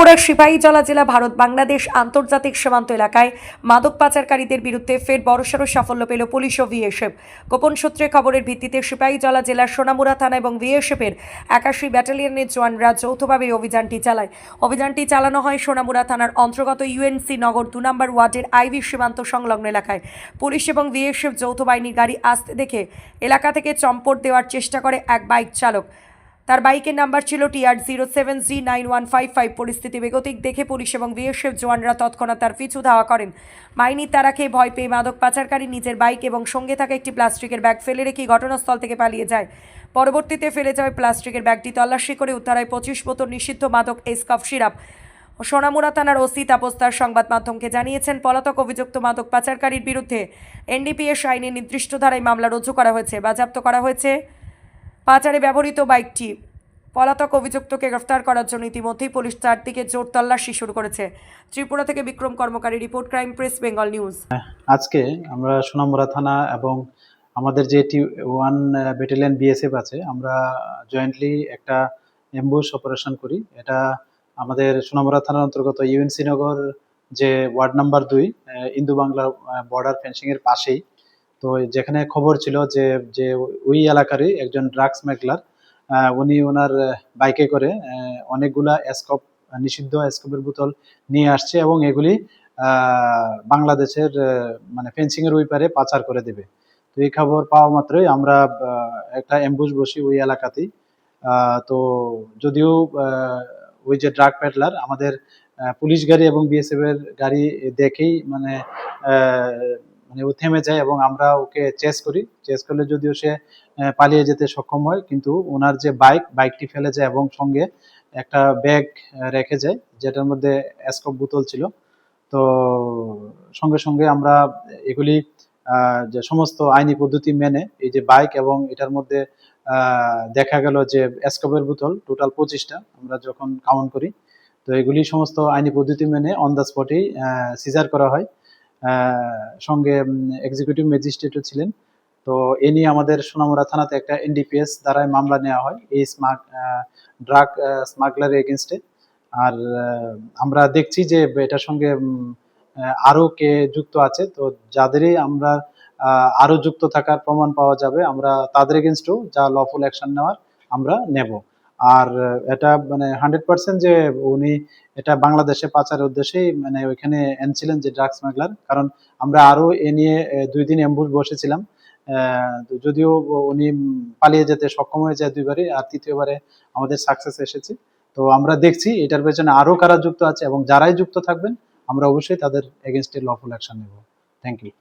ত্রিপুরার সিপাহীজলা জেলা ভারত বাংলাদেশ আন্তর্জাতিক সীমান্ত এলাকায় মাদক পাচারকারীদের বিরুদ্ধে ফের বড়সড় সাফল্য পেল পুলিশ ও বিএসএফ। গোপন সূত্রে খবরের ভিত্তিতে সিপাহীজলা জেলার সোনামুড়া থানা এবং বিএসএফের 81 ব্যাটালিয়নের জওয়ানরা যৌথভাবে অভিযানটি চালায়। অভিযানটি চালানো হয় সোনামুড়া থানার অন্তর্গত ইউএনসি নগর 2 নম্বর ওয়ার্ডের আইভি সীমান্ত সংলগ্ন এলাকায়। পুলিশ এবং বিএসএফ যৌথ বাহিনীর গাড়ি আসতে দেখে এলাকা থেকে চম্পট দেওয়ার চেষ্টা করে এক বাইক চালক। তার বাইকের নাম্বার ছিল TR07G9155। পরিস্থিতি বেগতিক দেখে পুলিশ এবং বিএসএফ জওয়ানরা তৎক্ষণাৎ তার পিছু ধাওয়া করেন। বাহিনীর তারা খেয়ে ভয় পেয়ে মাদক পাচারকারী নিজের বাইক এবং সঙ্গে থাকা একটি প্লাস্টিকের ব্যাগ ফেলে রেখে ঘটনাস্থল থেকে পালিয়ে যায়। পরবর্তীতে ফেলে যাওয়া প্লাস্টিকের ব্যাগটি তল্লাশি করে উদ্ধার হয় 25 বোতল নিষিদ্ধ মাদক এসকফ সিরাপ। সোনামুড়া থানার ওসি তাপস দাস সংবাদ মাধ্যমকে জানিয়েছেন, পলাতক অভিযুক্ত মাদক পাচারকারীর বিরুদ্ধে এনডিপিএস আইনে নির্দিষ্ট ধারায় মামলা রুজু করা হয়েছে। বাজেয়াপ্ত করা হয়েছে পাচারে ব্যবহৃত বাইকটি। পলাতক অভিযুক্তকে গ্রেফতার করার জন্য ইতিমধ্যেই পুলিশ চারদিকে জোর তল্লাশি শুরু করেছে। ত্রিপুরা থেকে Bikram Karmakari report, crime press Bengal news. আজকে আমরা সোনামুড়া থানা এবং আমাদের যে T1 ব্যাটালিয়ন বিএসএফ আছে, আমরা জয়েন্টলি একটা অ্যাম্বুশ অপারেশন করি। এটা আমাদের সোনামুড়া থানার অন্তর্গত ইউএনসি নগর যে ওয়ার্ড নাম্বার 2 ইন্দু বাংলা বর্ডার ফেন্সিং এর পাশেই। তো যেখানে খবর ছিল যে যে ওই এলাকারই একজন ড্রাগস স্মাগলার, উনি ওনার বাইকে করে অনেকগুলা নিষিদ্ধ এসকপের বোতল নিয়ে আসছে এবং এগুলি বাংলাদেশের মানে ফেন্সিং এর ওই পারে পাচার করে দেবে। তো এই খবর পাওয়া মাত্রই আমরা একটা অ্যাম্বুশ বসি ওই এলাকাতেই। তো যদিও ওই যে ড্রাগ পেডলার আমাদের পুলিশ গাড়ি এবং বিএসএফ এর গাড়ি দেখেই মানে ও থেমে যায় এবং আমরা ওকে চেস করলে যদিও সে পালিয়ে যেতে সক্ষম হয়, কিন্তু ওনার যে বাইকটি ফেলে যায় এবং সঙ্গে একটা ব্যাগ রেখে যায় যেটার মধ্যে এসকপ বোতল ছিল। তো সঙ্গে সঙ্গে আমরা এগুলি যে সমস্ত আইনি পদ্ধতি মেনে এই যে বাইক এবং এটার মধ্যে দেখা গেল যে এসকপের বোতল টোটাল 25টা আমরা যখন কাউন্ট করি, তো এগুলি সমস্ত আইনি পদ্ধতি মেনে অন দ্য স্পটেই সিজার করা হয়। সঙ্গে এক্সিকিউটিভ ম্যাজিস্ট্রেটও ছিলেন। তো এ নিয়ে আমাদের সোনামুড়া থানাতে একটা এনডিপিএস দ্বারাই মামলা নেওয়া হয় এই ড্রাগ স্মাগলার এগেনস্টে। আর আমরা দেখছি যে এটার সঙ্গে আরো কে যুক্ত আছে। তো যাদেরই আমরা আরো যুক্ত থাকার প্রমাণ পাওয়া যাবে, আমরা তাদের এগেনস্টেও যা লফুল অ্যাকশন নেওয়ার আমরা নেব। আর এটা মানে 100% যে উনি এটা বাংলাদেশে পাচারের উদ্দেশ্যেই মানে ওইখানে এনেছিলেন যে ড্রাগ স্মাগলার, কারণ আমরা আরো এ নিয়ে 2 দিন অ্যাম্বুশ বসেছিলাম। যদিও উনি পালিয়ে যেতে সক্ষম হয়ে যায় 2বারই, আর 3য়বারে আমাদের সাকসেস এসেছে। তো আমরা দেখছি এটার পেছনে আরো কারা যুক্ত আছে এবং যারাই যুক্ত থাকবেন আমরা অবশ্যই তাদের এগেনস্টে লফুল অ্যাকশন নেব। Thank you.